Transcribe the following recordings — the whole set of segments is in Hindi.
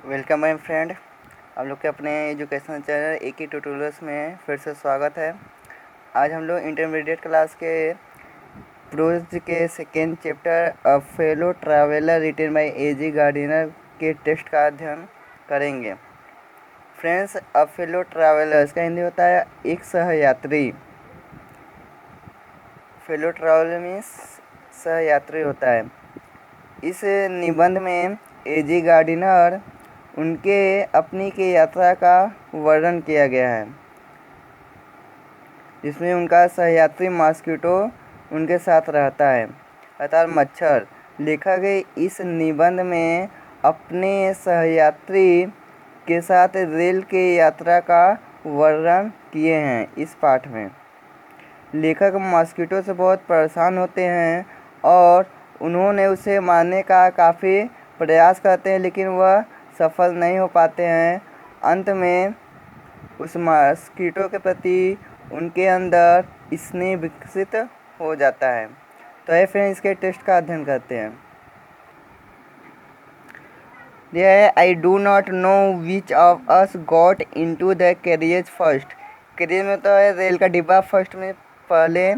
वेलकम माय फ्रेंड, आप लोग के अपने एजुकेशन चैनल एक ही ट्यूटोरियल्स में फिर से स्वागत है। आज हम लोग इंटरमीडिएट क्लास के प्रोज के second chapter a fellow traveller written by A G Gardiner के टेस्ट का अध्ययन करेंगे। फ्रेंड्स, अ फेलो ट्रैवलर इसका हिंदी होता है एक सहयात्री। फेलो ट्रैवलर मीन्स सहयात्री होता है। इस निबंध में एजी गार्डिनर उनके अपनी की यात्रा का वर्णन किया गया है, जिसमें उनका सहयात्री मॉस्किटो उनके साथ रहता है अर्थात मच्छर। लेखक इस निबंध में अपने सहयात्री के साथ रेल की यात्रा का वर्णन किए हैं। इस पाठ में लेखक मॉस्किटो से बहुत परेशान होते हैं और उन्होंने उसे मारने का काफ़ी प्रयास करते हैं, लेकिन वह सफल नहीं हो पाते हैं। अंत में उस मॉस्किटो के प्रति उनके अंदर स्नेह विकसित हो जाता है। तो ये फिर इसके टेस्ट का अध्ययन करते हैं। यह है I do not know which of us got into the carriage first. Carriage में तो है रेल का डिब्बा, फर्स्ट में पहले।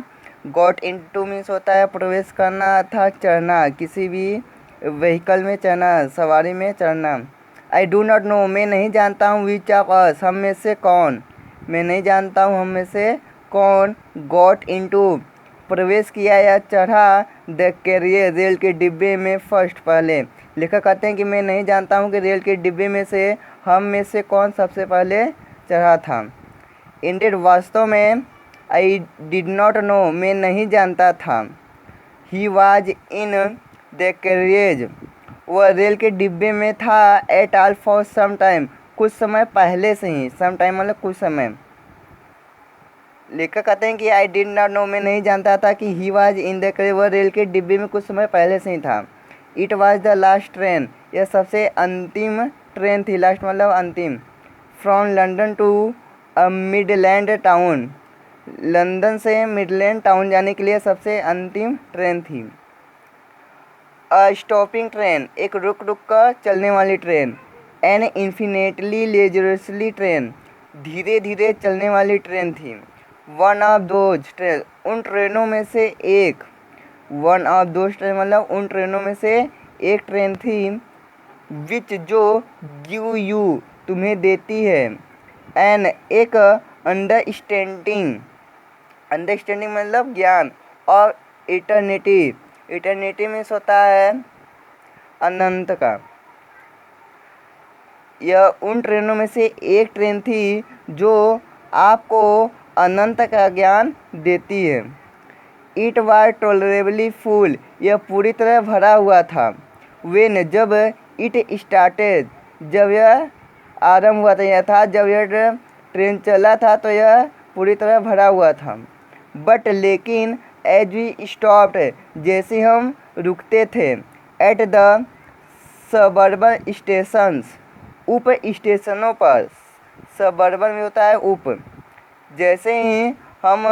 गॉट इनटू मीन्स होता है प्रवेश करना अर्थात चढ़ना, किसी भी व्हीकल में चढ़ना, सवारी में चढ़ना। आई डू नॉट नो मैं नहीं जानता हूँ, विच ऑफ अस हम में से कौन, मैं नहीं जानता हूँ हम में से कौन, गॉट इनटू प्रवेश किया या चढ़ा, द कैरियर रेल के डिब्बे में फर्स्ट पहले। लेखक कहते हैं कि मैं नहीं जानता हूँ कि रेल के डिब्बे में से हम में से कौन सबसे पहले चढ़ा था। इंडेड वास्तव में, आई डिड नॉट नो मैं नहीं जानता था। He was in the carriage वह रेल के डिब्बे में था। At all for some time कुछ समय पहले से ही, सम टाइम मतलब कुछ समय। लेखक कहते हैं कि आई डिड नॉट नो मैं नहीं जानता था कि he was in the carriage वह रेल के डिब्बे में कुछ समय पहले से ही था। It was the last train यह सबसे अंतिम ट्रेन थी। लास्ट मतलब अंतिम। From London to a midland town London से मिडलैंड टाउन जाने के लिए सबसे अंतिम ट्रेन थी। अ स्टॉपिंग ट्रेन एक रुक रुक कर चलने वाली ट्रेन। एन इन्फिनेटली लेजरसली ट्रेन धीरे धीरे चलने वाली ट्रेन थी। वन ऑफ दोज ट्रेन उन ट्रेनों में से एक। वन ऑफ दोज ट्रेन मतलब उन ट्रेनों में से एक ट्रेन थी। विच जो गिव यू तुम्हें देती है। एन एक अंडरस्टैंडिंग, अंडरस्टैंडिंग मतलब ज्ञान। और इटर्निटी, इटर्निटी मीन्स होता है अनंत का। यह उन ट्रेनों में से एक ट्रेन थी जो आपको अनंत का ज्ञान देती है। इट वाज टॉलरेबली फुल यह पूरी तरह भरा हुआ था। वेन जब इट स्टार्टेड जब यह आरंभ हुआ था, यह था जब यह ट्रेन चला था तो यह पूरी तरह भरा हुआ था। बट लेकिन एज वी स्टॉप्ड जैसे हम रुकते थे। एट द सबर्बन स्टेशंस उप स्टेशनों पर। सबर्बन में होता है उप। जैसे ही हम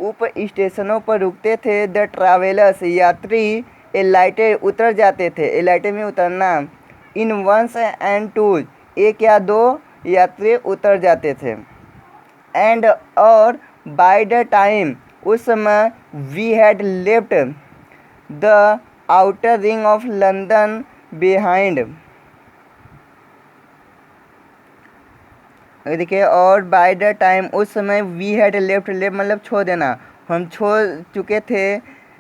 उप स्टेशनों पर रुकते थे, द ट्रैवलर्स यात्री एलाइटेड उतर जाते थे। एलाइटेड में उतरना। इन वंस एंड टूज एक या दो यात्री उतर जाते थे। एंड और बाय द टाइम उस समय we had left the outer ring of London behind. देखिए, और बाय द टाइम उस समय वी हैड लेफ्ट, लेफ्ट मतलब छोड़ देना, हम छोड़ चुके थे।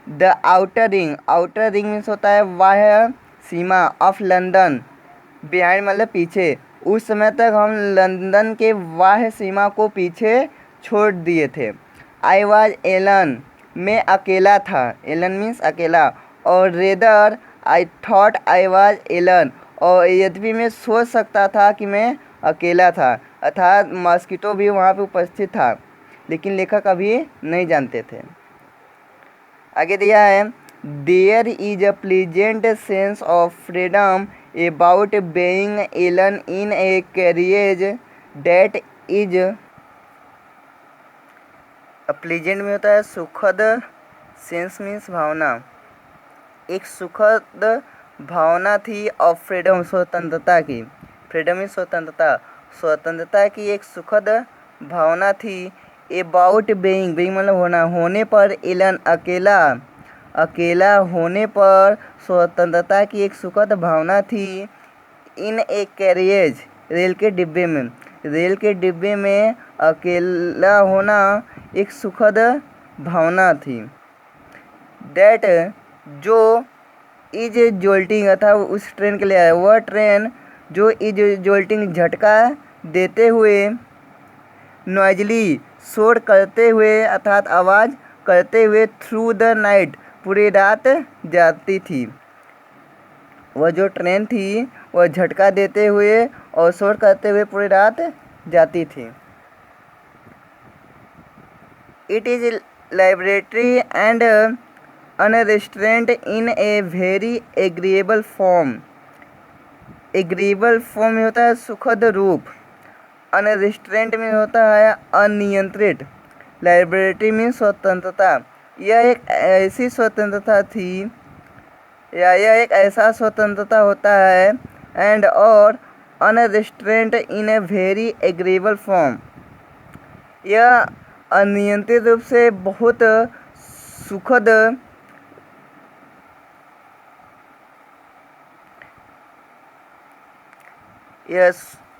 The outer ring, outer ring means होता है बाह्य सीमा, ऑफ लंदन बिहाइंड मतलब पीछे। उस समय तक हम लंदन के बाह्य सीमा को पीछे छोड़ दिए थे। आई वॉज एलन मैं अकेला था। एलन मीन्स अकेला। और rather I thought I was Elon और यद्यपि मैं सोच सकता था कि मैं अकेला था, अर्थात मॉस्किटो भी वहाँ पे उपस्थित था, लेकिन लेखक अभी नहीं जानते थे। आगे दिया है there is a pleasant sense of freedom about being alone in a carriage that is. Pleasant में होता है सुखद, सेंस मीन्स भावना, एक सुखद भावना थी ऑफ फ्रीडम स्वतंत्रता की। फ्रीडम मीन्स स्वतंत्रता। स्वतंत्रता की एक सुखद भावना थी। अबाउट बीइंग, बीइंग मतलब होना, होने पर एलन अकेला, अकेला होने पर स्वतंत्रता की एक सुखद भावना थी। इन ए कैरियज, रेल के डिब्बे में, रेल के डिब्बे में अकेला होना एक सुखद भावना थी। दैट, जो इज जोल्टिंग था उस ट्रेन के लिए आया, वह ट्रेन जो इज जोल्टिंग झटका देते हुए, नॉइजली शोर करते हुए अर्थात आवाज़ करते हुए, थ्रू द नाइट पूरी रात जाती थी। वह जो ट्रेन थी वह झटका देते हुए और शोर करते हुए पूरी रात जाती थी। It is liberatory and unrestrained in a very agreeable form. Agreeable form में होता है सुखद रूप, अनरेस्ट्रेंट में होता है अनियंत्रित, लाइब्रेटरी में स्वतंत्रता। यह एक ऐसी स्वतंत्रता थी, या यह एक ऐसा स्वतंत्रता होता है, एंड और अनरेस्ट्रेंट in a very agreeable form, यह अनियंत्रित रूप से बहुत सुखद,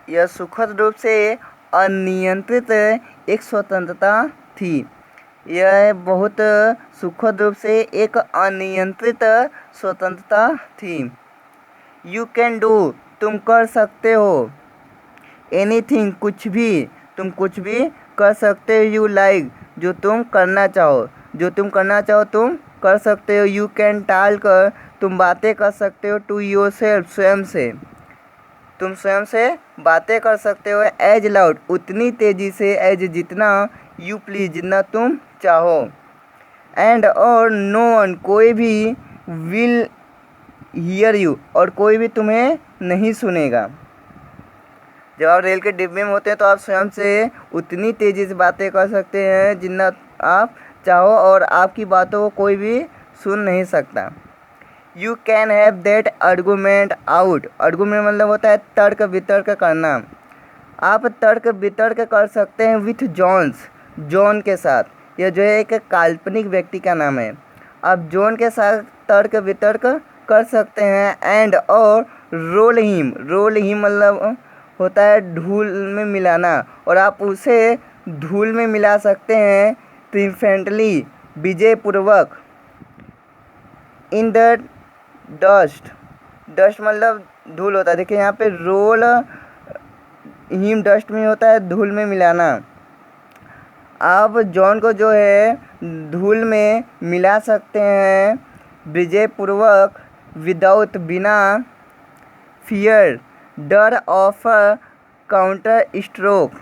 यह सुखद रूप से अनियंत्रित एक स्वतंत्रता थी। यह बहुत सुखद रूप से एक अनियंत्रित स्वतंत्रता थी। यू कैन डू, तुम कर सकते हो, एनीथिंग, कुछ भी, तुम कुछ भी कर सकते हो, यू लाइक, जो तुम करना चाहो, जो तुम करना चाहो तुम कर सकते हो। यू कैन टॉक, तुम बातें कर सकते हो, टू योरसेल्फ, स्वयं से, तुम स्वयं से बातें कर सकते हो। एज लाउड, उतनी तेज़ी से, एज जितना, यू प्लीज, जितना तुम चाहो। एंड और नो वन, कोई भी, विल हियर यू, और कोई भी तुम्हें नहीं सुनेगा। जब आप रेल के डिब्बे में होते हैं तो आप स्वयं से उतनी तेज़ी से बातें कर सकते हैं जितना आप चाहो, और आपकी बातों को कोई भी सुन नहीं सकता। You can have that argument out, argument मतलब होता है तर्क वितर्क करना। आप तर्क वितर्क कर सकते हैं विथ जॉन्स, जॉन के साथ, यह जो है एक काल्पनिक व्यक्ति का नाम है। आप जॉन के साथ तर्क वितर्क कर सकते हैं। एंड और रोल हिम मतलब होता है धूल में मिलाना, और आप उसे धूल में मिला सकते हैं ट्रिम्फेंटली, विजयपूर्वक। इन द डस्ट, डस्ट मतलब धूल होता है, देखिए यहाँ पे रोल हिम डस्ट में होता है धूल में मिलाना। आप जॉन को जो है धूल में मिला सकते हैं विजयपूर्वक, विदाउट, बिना, फियर, डर of counter stroke,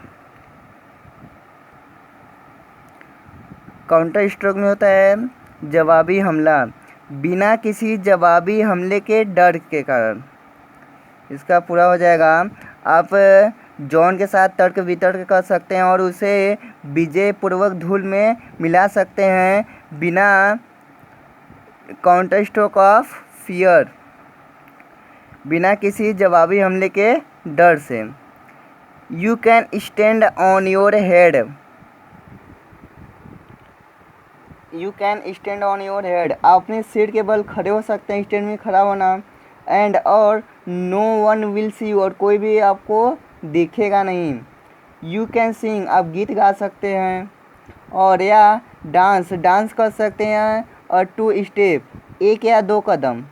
counter stroke में होता है जवाबी हमला, बिना किसी जवाबी हमले के डर के कारण। इसका पूरा हो जाएगा। आप जॉन के साथ तर्क वितर्क कर सकते हैं और उसे विजयपूर्वक धूल में मिला सकते हैं बिना काउंटर स्ट्रोक ऑफ फियर, बिना किसी जवाबी हमले के डर से। You can stand on your head, you can stand on your head, आप अपने सिर के बल खड़े हो सकते हैं, स्टैंड में खड़ा होना। एंड और no one will see you, और कोई भी आपको दिखेगा नहीं। यू कैन सिंग, आप गीत गा सकते हैं। और या डांस, डांस कर सकते हैं। और टू स्टेप, एक या दो कदम।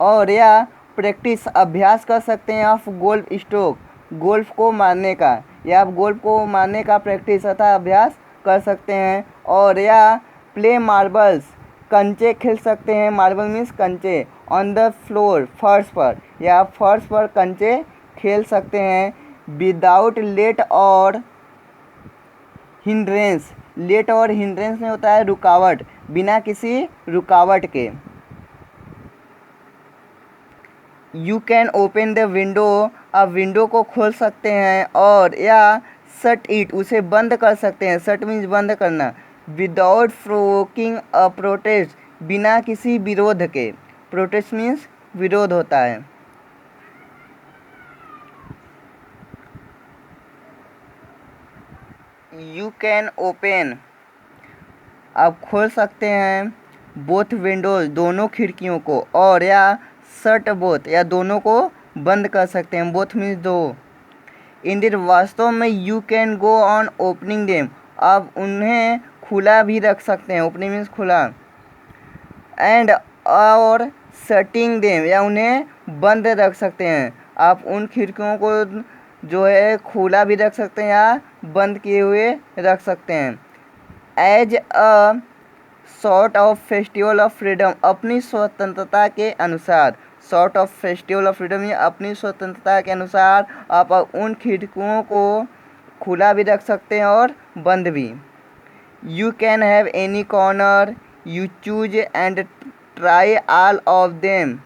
और या प्रैक्टिस, अभ्यास कर सकते हैं आप गोल्फ स्ट्रोक, गोल्फ को मारने का, या आप गोल्फ को मारने का प्रैक्टिस अर्थात अभ्यास कर सकते हैं। और या प्ले मार्बल्स, कंचे खेल सकते हैं, मार्बल मीन्स कंचे, ऑन द फ्लोर, फर्श पर, या आप फर्श पर कंचे खेल सकते हैं। विदाउट लेट और हिंड्रेंस, लेट और हिंड्रेंस में होता है रुकावट, बिना किसी रुकावट के। You can open the window, आप विंडो को खोल सकते हैं। और या शट इट, उसे बंद कर सकते हैं, शट मीन्स बंद करना। विदाउट प्रोवोकिंग अ प्रोटेस्ट, बिना किसी विरोध के, प्रोटेस्ट मीन्स विरोध होता है। यू कैन ओपन, आप खोल सकते हैं, बोथ विंडोज, दोनों खिड़कियों को, और या शट बोथ, या दोनों को बंद कर सकते हैं, बोथ मीन्स दो। इंडिर, वास्तव में you can go on opening them, आप उन्हें खुला भी रख सकते हैं, ओपनिंग मीन्स खुला, एंड और शटिंग देम, या उन्हें बंद रख सकते हैं, आप उन खिड़कियों को जो है खुला भी रख सकते हैं या बंद किए हुए रख सकते हैं। As a sort of festival of freedom, अपनी स्वतंत्रता के अनुसार, sort of festival of freedom, या अपनी स्वतंत्रता के अनुसार आप उन खिड़कियों को खुला भी रख सकते हैं और बंद भी। You can have any corner you choose and try all of them,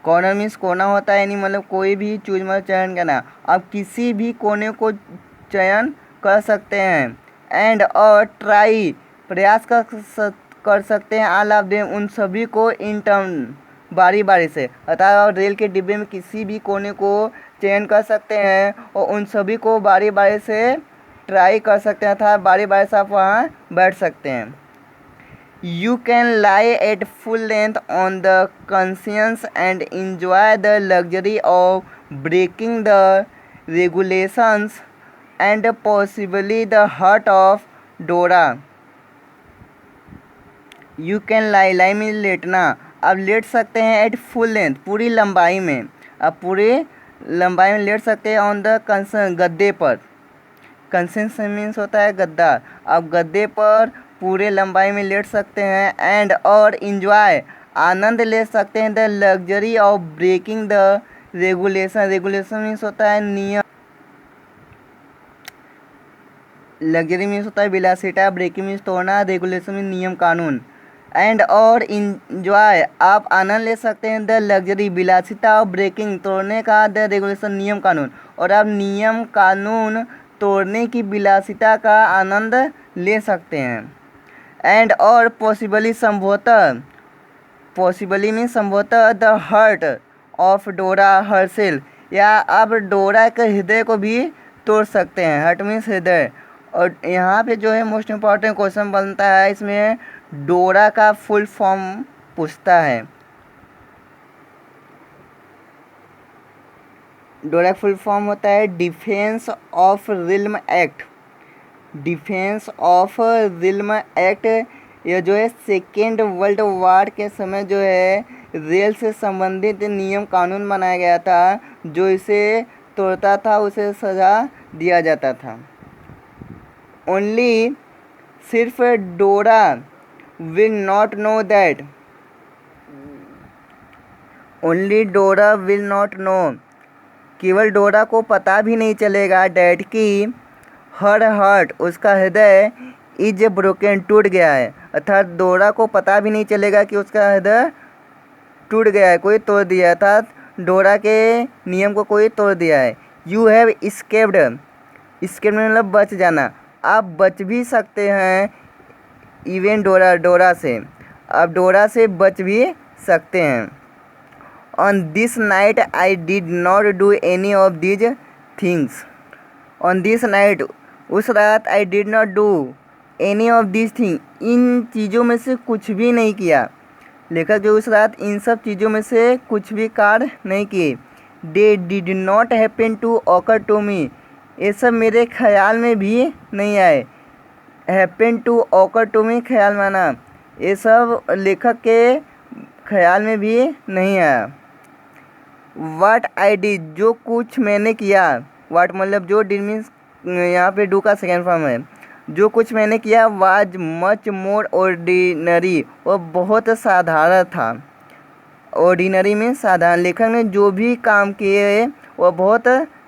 corner means कोना होता है, यानी मतलब कोई भी चूज मतलब चयन करना, आप किसी भी कोने को चयन कर सकते हैं, एंड और ट्राई, प्रयास कर सकते हैं, ऑल ऑफ देम, उन सभी को, इन टर्न, बारी बारी से, अर्थात आप रेल के डिब्बे में किसी भी कोने को चयन कर सकते हैं और उन सभी को बारी बारी से ट्राई कर सकते हैं, अर्थात बारी बारी से आप वहाँ बैठ सकते हैं। You can lie at full length on the cushions and enjoy the luxury of breaking the regulations and possibly the heart of Dora. You can lie means लेटना, आप लेट सकते हैं at full length, पूरी लंबाई में, आप पूरी लंबाई में लेट सकते हैं on the cushion, गद्दे पर, कंसेंस मीन्स होता है गद्दा, आप गद्दे पर पूरे लंबाई में लेट सकते हैं, एंड और इंजॉय, आनंद ले सकते हैं, the luxury of breaking the regulation, regulation means होता है नियम, लग्जरी मीन्स होता है विलासिता, ब्रेकिंग मीन्स तोड़ना, रेगुलेशन मीन्स नियम कानून, एंड और इंजॉय, आप आनंद ले सकते हैं, द लग्जरी, विलासिता, और ब्रेकिंग, तोड़ने का, द रेगुलेशन, नियम कानून, और आप नियम कानून तोड़ने की विलासिता का आनंद ले सकते हैं, एंड और पॉसिबली, संभवतः, पॉसिबली मीन संभवतः, द हर्ट ऑफ डोरा हर्सेल, या आप डोरा के हृदय को भी तोड़ सकते हैं, हर्ट मीन्स हृदय। और यहाँ पे जो है मोस्ट इम्पॉर्टेंट क्वेश्चन बनता है, इसमें डोरा का फुल फॉर्म पूछता है, डोरा का फुल फॉर्म होता है defence of realm act, defence of realm act, यह जो है सेकेंड वर्ल्ड वार के समय जो है रेल से संबंधित नियम कानून बनाया गया था, जो इसे तोड़ता था उसे सज़ा दिया जाता था। ओनली, सिर्फ डोरा will not know that, only डोरा विल नॉट नो, केवल डोरा को पता भी नहीं चलेगा, डैट की हर हार्ट, उसका हृदय, इज ब्रोकन, टूट गया है, अर्थात डोरा को पता भी नहीं चलेगा कि उसका हृदय टूट गया है, कोई तोड़ दिया है, अर्थात डोरा के नियम को कोई तोड़ दिया है। यू हैव स्केप्ड, स्केप्ड मतलब बच जाना, आप बच भी सकते हैं, इवन डोरा, डोरा से, आप डोरा से बच भी सकते हैं। On this night I did not do any of these things, on this night, उस रात, I did not do any of this thing, इन चीज़ों में से कुछ भी नहीं किया, लेखक जो उस रात इन सब चीज़ों में से कुछ भी कार्य नहीं किए। They did not happen to occur to me, ये सब मेरे ख्याल में भी नहीं आए, happen to occur to me, ख्याल माना, ये सब लेखक के ख्याल में भी नहीं आया। वाट आई डिड, जो कुछ मैंने किया, वाट मतलब जो, डिड मीन्स यहाँ पे डू का सेकेंड फॉर्म है, जो कुछ मैंने किया, वाज मच मोर ऑर्डिनरी, वह बहुत साधारण था, ऑर्डिनरी में साधारण, लेखक ने जो भी काम किए वह बहुत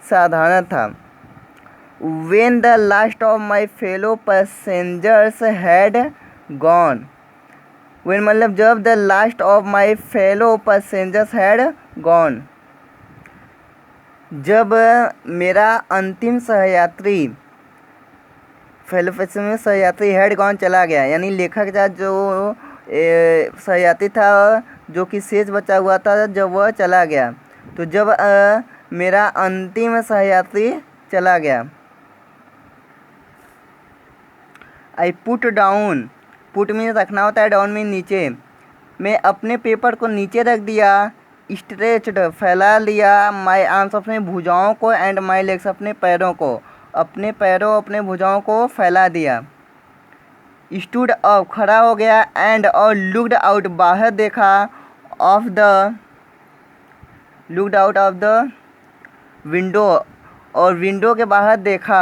साधारण था। When the last of my fellow passengers had gone, when मतलब जब, the last of my fellow passengers had gone, जब मेरा अंतिम सहयात्री, फेलो पैसेंजर में सहयात्री, हैड गॉन चला गया, यानी लेखक का जो सहयात्री था जो कि शेष बचा हुआ था, जब वह चला गया, तो जब मेरा अंतिम सहयात्री चला गया, आई पुट डाउन, पुट में रखना होता है, डाउन में नीचे। मैं अपने पेपर को नीचे रख दिया। स्ट्रेच्ड फैला लिया। माई आर्म्स अपने भुजाओं को, एंड माई लेग्स अपने पैरों को, अपने पैरों अपने भुजाओं को फैला दिया। स्टूड अप खड़ा हो गया। एंड और लुक्ड आउट बाहर देखा। Looked out of the window और विंडो के बाहर देखा।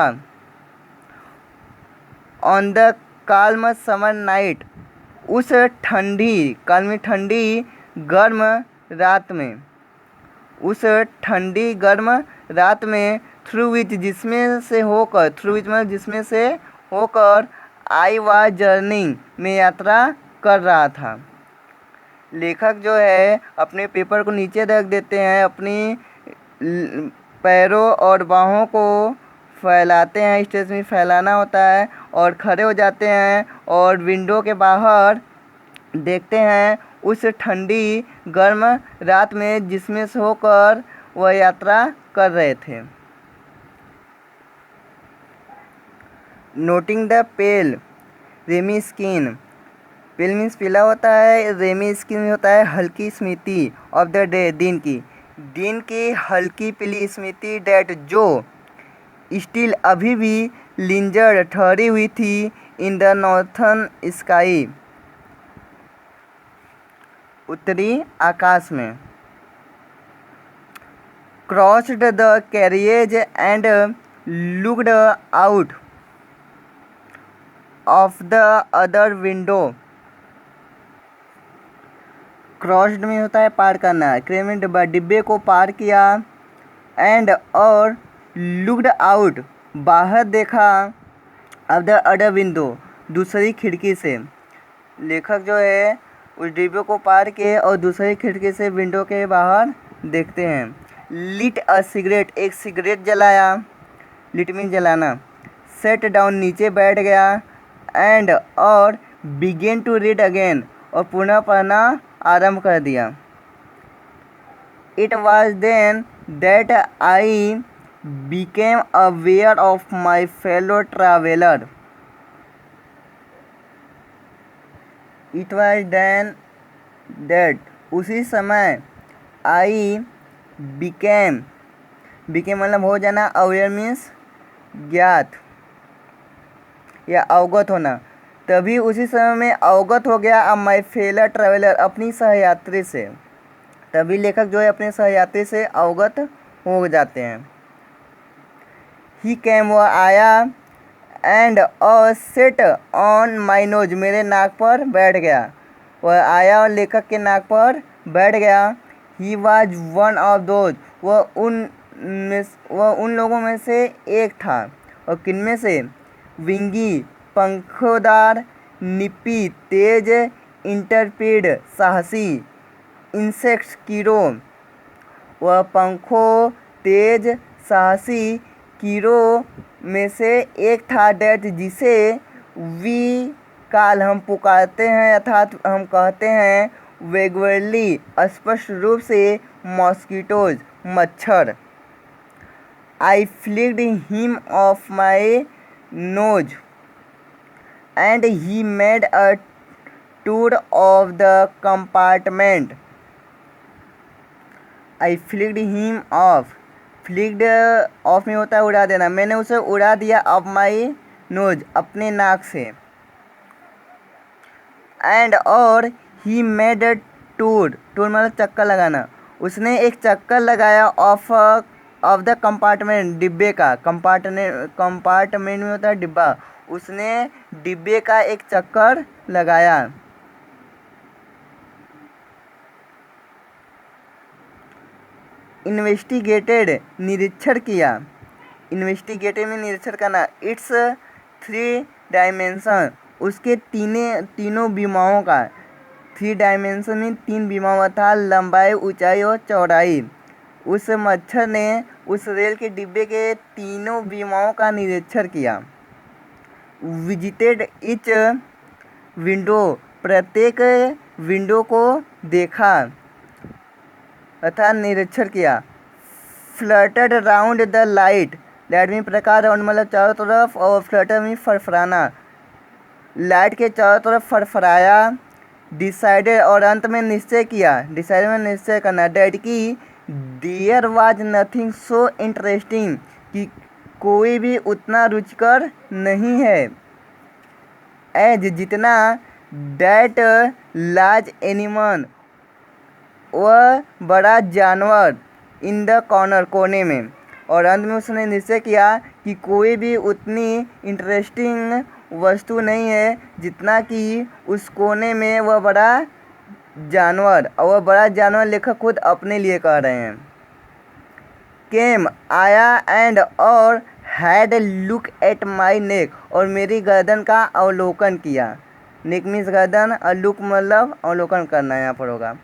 On the calm summer night, उस ठंडी काल्मी ठंडी गर्म रात में, उस ठंडी गर्म रात में, थ्रू विच जिसमें से होकर, थ्रू विच में जिसमें से होकर, आई वाज जर्निंग में यात्रा कर रहा था। लेखक जो है अपने पेपर को नीचे रख देते हैं, अपनी पैरों और बाहों को फैलाते हैं, स्टेज में फैलाना होता है, और खड़े हो जाते हैं और विंडो के बाहर देखते हैं उस ठंडी गर्म रात में जिसमें से होकर वह यात्रा कर रहे थे। Noting the pale rheumy skin, pale means पीला होता है, रेमी स्किन होता है हल्की स्मृति, ऑफ द डे दिन की हल्की पीली स्मृति, डेट जो, स्टिल अभी भी, लिंजर्ड ठहरी हुई थी, इन द नॉर्थन स्काई उत्तरी आकाश में। Crossed the carriage and looked out of the other window. Crossed में होता है पार करना, क्रेन में डिब्बे को पार किया। एंड और लुक्ड आउट बाहर देखा, ऑफ द अदर विंडो दूसरी खिड़की से। लेखक जो है उस डिब्बे को पार किए और दूसरी खिड़की से विंडो के बाहर देखते हैं। लिट अ सिगरेट, एक सिगरेट जलाया, लिट मीन जलाना। सेट डाउन नीचे बैठ गया। एंड और बिगेन टू रीड अगेन, और पुनः पढ़ना आरंभ कर दिया। It was then that I became aware of my fellow traveler. It was then that, उसी समय, I became मतलब हो जाना, aware means ज्ञात या अवगत होना, तभी उसी समय में अवगत हो गया अब माई फेलर ट्रैवलर, अपनी सहयात्री से। तभी लेखक जो है अपने सहयात्री से अवगत हो जाते हैं। ही कैम, वह आया। And set on my nose, मेरे नाक पर बैठ गया। वह आया और लेखक के नाक पर बैठ गया। He was one of those, वह उन लोगों में से एक था। और किन में से? विंगी पंखोदार, निपी तेज, इंटरपीड साहसी, इंसेक्ट्स कीड़ों। वह पंखों तेज साहसी कीड़ों में से एक था, डेट जिसे वी काल हम पुकारते हैं, अर्थात हम कहते हैं, वेगुअरली स्पष्ट रूप से, मॉस्किटोज मच्छर। I flicked him off my nose and he made a tour of the compartment. I flicked him off, flicked off में होता है उड़ा देना, मैंने उसे उड़ा दिया ऑफ माई नोज, अपने नाक से। एंड और ही मेड अ टूर, टूर मतलब चक्कर लगाना, उसने एक चक्कर लगाया ऑफ द कंपार्टमेंट, डिब्बे का। कंपार्टमेंट में होता है डिब्बा, उसने डिब्बे का एक चक्कर लगाया। इन्वेस्टिगेटेड निरीक्षण किया, इन्वेस्टिगेटेड में निरीक्षण करना। इट्स 3 डायमेंशन, उसके तीनों विमाओं का, 3 डायमेंशन में 3 विमाओं था, लंबाई, ऊंचाई और चौड़ाई। उस मच्छर ने उस रेल के डिब्बे के तीनों विमाओं का निरीक्षण किया। विजिटेड इच विंडो, प्रत्येक विंडो को देखा अर्थात निरीक्षण किया। Fluttered round the light, light में प्रकाश, राउंड मतलब चारों तरफ, और फ्लटर में फरफराना। लाइट के चारों तरफ फड़फड़ाया। डिसाइडेड और अंत में निश्चय किया, डिसाइडेड में निश्चय करना, डैट कि there was nothing so interesting कि कोई भी उतना रुचिकर नहीं है एज जितना डैट लार्ज एनिमल वह बड़ा जानवर इन द कॉर्नर कोने में। और अंत में उसने निश्चय किया कि कोई भी उतनी इंटरेस्टिंग वस्तु नहीं है जितना कि उस कोने में वह बड़ा जानवर, और वह बड़ा जानवर लेखक खुद अपने लिए कह रहे हैं। केम आया एंड और had look at my neck और मेरी गर्दन का अवलोकन किया। नेक मीन्स गर्दन और लुक मतलब अवलोकन करना यहाँ पर होगा।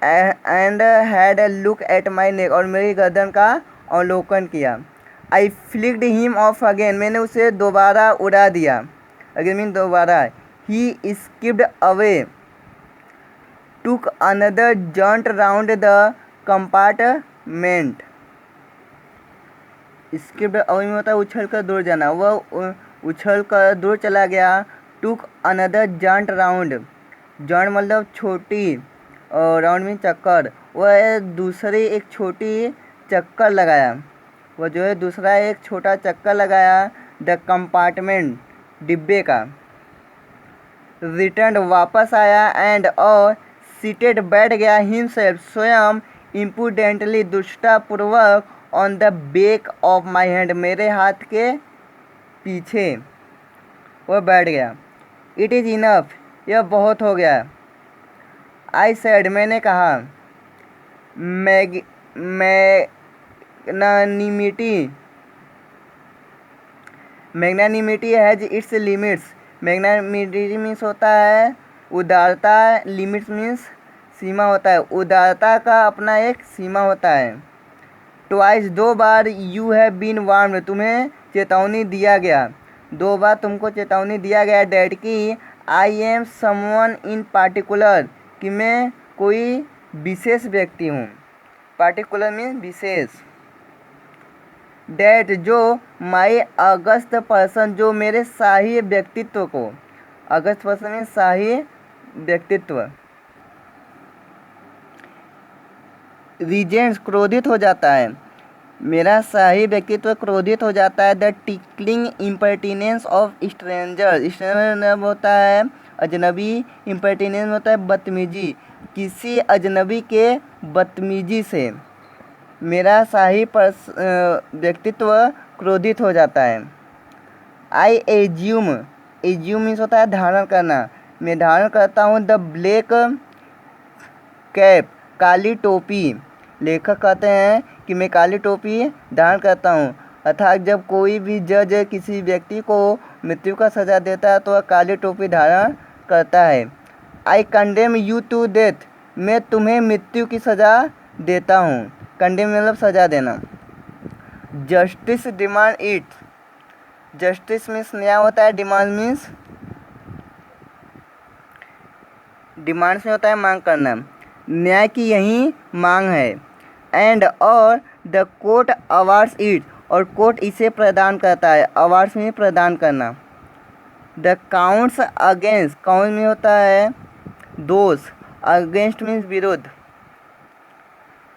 And had look at my neck और मेरी गर्दन का अवलोकन किया। I flicked him off again मैंने उसे दोबारा उड़ा दिया, अगेन मीन दोबारा। He skipped away took another jaunt round the compartment. Skipped away में होता है उछल कर दूर जाना, वह उछल कर दूर चला गया। टुक अनदर जंट राउंड, जंट मतलब छोटी और राउंड में चक्कर, वह दूसरी एक छोटी चक्कर लगाया, वह जो है दूसरा एक छोटा चक्कर लगाया। द कंपार्टमेंट डिब्बे का। रिटर्न वापस आया एंड और सीटेड बैठ गया हिमसेल्फ स्वयं इम्पुडेंटली दुष्टापूर्वक on the back of my hand मेरे हाथ के पीछे वह बैठ गया। इट इज़ इनफ यह बहुत हो गया। आई सेड मैंने कहा। Magnanimity has its limits. Magnanimity means होता है उदारता, लिमिट्स मीन्स सीमा होता है, उदारता का अपना एक सीमा होता है। ट्वाइस दो बार यू हैव बीन वार्न्ड तुम्हें चेतावनी दिया गया, दो बार तुमको चेतावनी दिया गया डैट कि I am someone in particular कि मैं कोई विशेष व्यक्ति हूँ। Particular means wishes. डैट जो माई अगस्त पर्सन जो मेरे शाही व्यक्तित्व को, अगस्त पर्सन मीन्स शाही व्यक्तित्व। रीजेंट्स क्रोधित हो जाता है, मेरा शाही व्यक्तित्व क्रोधित हो जाता है। The tickling impertinence of stranger, stranger होता है अजनबी, इम्पर्टिनेंस होता है बदतमीजी, किसी अजनबी के बदतमीजी से मेरा शाही व्यक्तित्व क्रोधित हो जाता है। आई एज्यूम, एज्यूम मीन्स होता है धारण करना, मैं धारण करता हूँ। द ब्लैक कैप काली टोपी, लेखक कहते हैं कि मैं काली टोपी धारण करता हूँ। अर्थात जब कोई भी जज किसी व्यक्ति को मृत्यु का सज़ा देता है तो वह काली टोपी धारण करता है। I condemn you to death, मैं तुम्हें मृत्यु की सज़ा देता हूँ। कंडेम मतलब सज़ा देना। Justice demand it, justice means न्याय होता है, डिमांड मीन्स डिमांड्स में होता है मांग करना, न्याय की यही मांग है। एंड और द कोर्ट अवार्ड्स इट और कोर्ट इसे प्रदान करता है, अवार्ड्स में प्रदान करना। द काउंट्स अगेंस्ट, काउंट में होता है दोष, अगेंस्ट मीन्स विरुद्ध।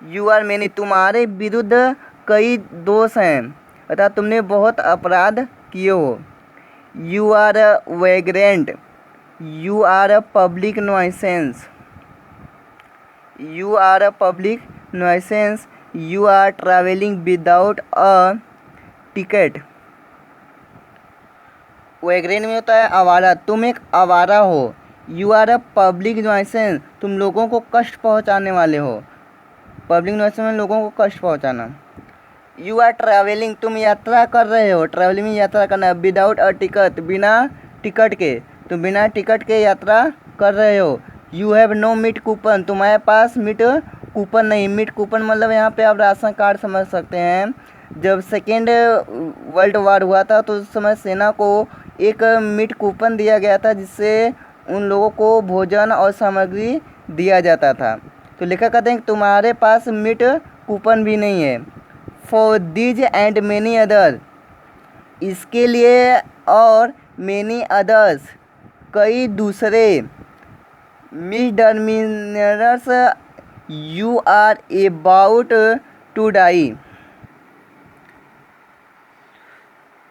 यू आर मेनी तुम्हारे विरुद्ध कई दोष हैं अर्थात तुमने बहुत अपराध किए हो। You are vagrant, you are a public nuisance, you are a public nuisance, you are travelling without a ticket. Vagrant में होता है आवारा, तुम एक आवारा हो। You are a public nuisance, तुम लोगों को कष्ट पहुंचाने वाले हो। पब्लिक नुइसेंस में लोगों को कष्ट पहुंचाना। यू आर ट्रैवलिंग, तुम यात्रा कर रहे हो, ट्रैवलिंग में यात्रा करना। विदाउट अ टिकट, बिना टिकट के, तुम बिना टिकट के यात्रा कर रहे हो। You have no meat coupon, तुम्हारे पास मीट कूपन नहीं। मीट कूपन मतलब यहाँ पे आप राशन कार्ड समझ सकते हैं। जब सेकेंड वर्ल्ड वार हुआ था तो उस समय सेना को एक मीट कूपन दिया गया था जिससे उन लोगों को भोजन और सामग्री दिया जाता था। तो लेखक कहते हैं कि तुम्हारे पास मीट कूपन भी नहीं है। For these and many other, इसके लिए और मेनी अदर्स कई दूसरे misdemeanours you are about to die.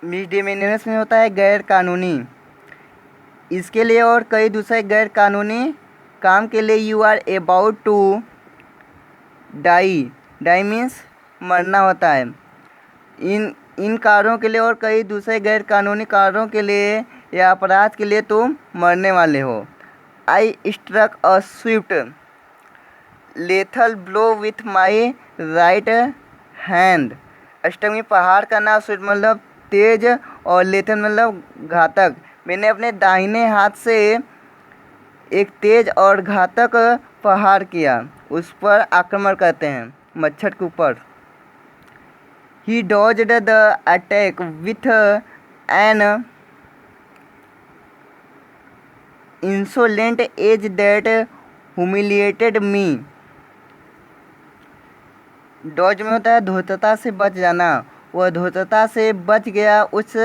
Misdemeanours में होता है गैर कानूनी, इसके लिए और कई दूसरे गैर कानूनी काम के लिए you are about to die. Die means मरना होता है। इन कार्यों के लिए और कई दूसरे गैर कानूनी कार्यों के लिए या अपराध के लिए तुम मरने वाले हो। I struck a swift lethal blow with my right hand. Struck में प्रहार करना, स्विफ्ट मतलब तेज और लेथल मतलब घातक। मैंने अपने दाहिने हाथ से एक तेज और घातक प्रहार किया। उस पर आक्रमण करते हैं, मच्छर के ऊपर। He dodged the attack with an insolent edge that humiliated me. Dodge में होता है धूर्तता से बच जाना। वह धूर्तता से बच गया उस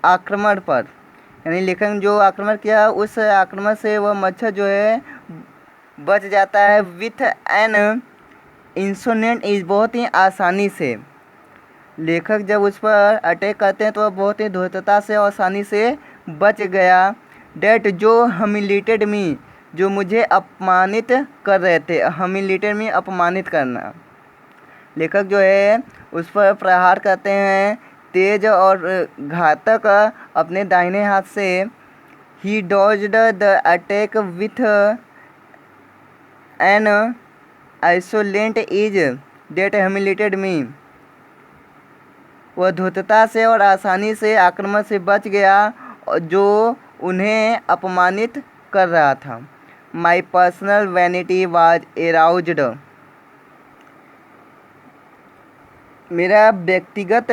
आक्रमण पर, यानी लेखक ने जो आक्रमण किया उस आक्रमण से वह मच्छर जो है बच जाता है। विथ एन इंसोलेंट इज बहुत ही आसानी से। लेखक जब उस पर अटैक करते हैं तो वह बहुत ही धूर्तता से और आसानी से बच गया। डेट जो हमिलेटेड मी, जो मुझे अपमानित कर रहे थे। हमिलेटेड मी अपमानित करना। लेखक जो है उस पर प्रहार करते हैं तेज और घातक अपने दाहिने हाथ से। He dodged the attack with an insolent ease that humiliated me. वह धूर्तता से और आसानी से आक्रमण से बच गया जो उन्हें अपमानित कर रहा था। My personal vanity was aroused. मेरा व्यक्तिगत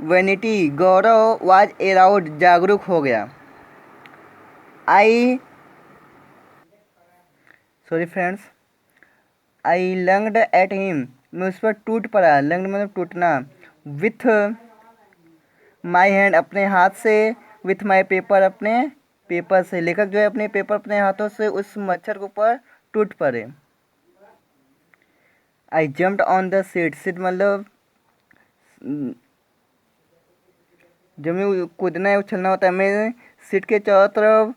वैनिटी गौरव वाज एराउज्ड जागरूक हो गया। आई लंग्ड एट हिम, मैं उस पर टूट पड़ा। लंग्ड मतलब टूटना। विथ माई हैंड अपने हाथ से। विथ माई पेपर अपने पेपर से। लेखक जो है अपने पेपर अपने हाथों से उस मच्छर के ऊपर टूट पड़े। आई jumped on the seat. Seat मतलब जब में कूदना है उछलना होता है। मैं सीट के चारों तरफ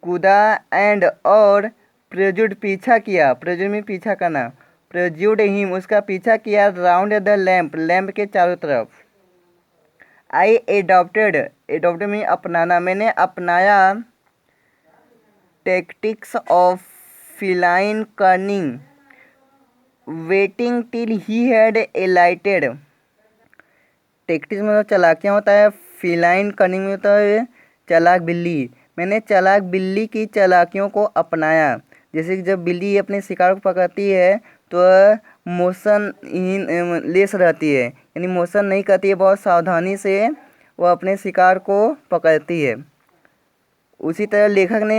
कूदा एंड और प्रेज्यूड पीछा किया। प्रेज्यूड में पीछा करना। प्रेज्यूड हिम उसका पीछा किया। राउंड द लैम्प लैम्प के चारों तरफ। आई एडॉप्टेड एडॉप्टेड में अपनाना। मैंने अपनाया tactics of feline cunning waiting till he had alighted. Tactics मतलब चालाकियाँ होता है। फिलाइन कर्निंग में होता है चालाक बिल्ली। मैंने चालाक बिल्ली की चालाकियों को अपनाया। जैसे कि जब बिल्ली अपने शिकार को पकड़ती है तो मोशन लेस रहती है, यानी मोशन नहीं करती है, बहुत सावधानी से वह अपने शिकार को पकड़ती है। उसी तरह लेखक ने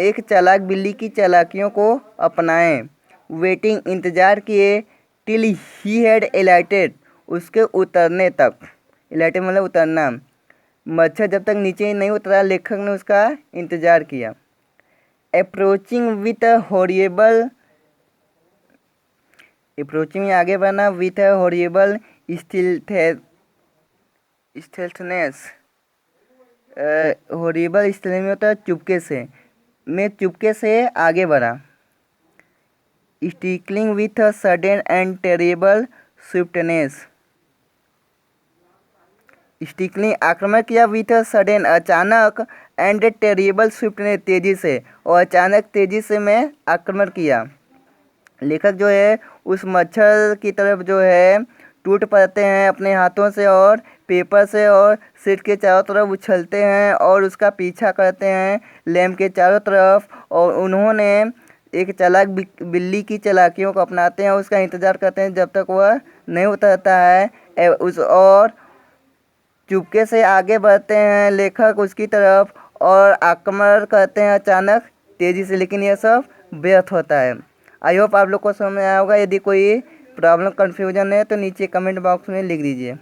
एक चालाक बिल्ली की चालाकियों को अपनाए। वेटिंग इंतज़ार किए। टिल ही हैड एलाइटेड उसके उतरने तक। एलाइटेड मतलब उतरना। मच्छर जब तक नीचे नहीं उतरा लेखक ने उसका इंतज़ार किया। अप्रोचिंग विथ हॉरिएबल अप्रोचिंग में आगे बढ़ना। विथ हॉरिएबल स्टेल्थनेस। हॉरिएबल स्टेल्थ में होता है चुपके से। मैं चुपके से आगे बढ़ा। Striking with sudden and terrible swiftness. Striking आक्रमण किया। विथ सडन अचानक एंड टेरिबल स्विफ्टनेस तेजी से, और अचानक तेजी से मैं आक्रमण किया। लेखक जो है उस मच्छर की तरफ जो है टूट पड़ते हैं अपने हाथों से और पेपर से और सीट के चारों तरफ उछलते हैं और उसका पीछा करते हैं लैम्प के चारों तरफ। और उन्होंने एक चालाक बिल्ली की चालाकियों को अपनाते हैं, उसका इंतज़ार करते हैं जब तक वह नहीं उतरता है उस और चुपके से आगे बढ़ते हैं लेखक उसकी तरफ और आक्रमण करते हैं अचानक तेज़ी से, लेकिन यह सब व्यर्थ होता है। आई होप आप लोग को समझ में आया होगा। यदि कोई प्रॉब्लम कन्फ्यूजन है तो नीचे कमेंट बॉक्स में लिख दीजिए।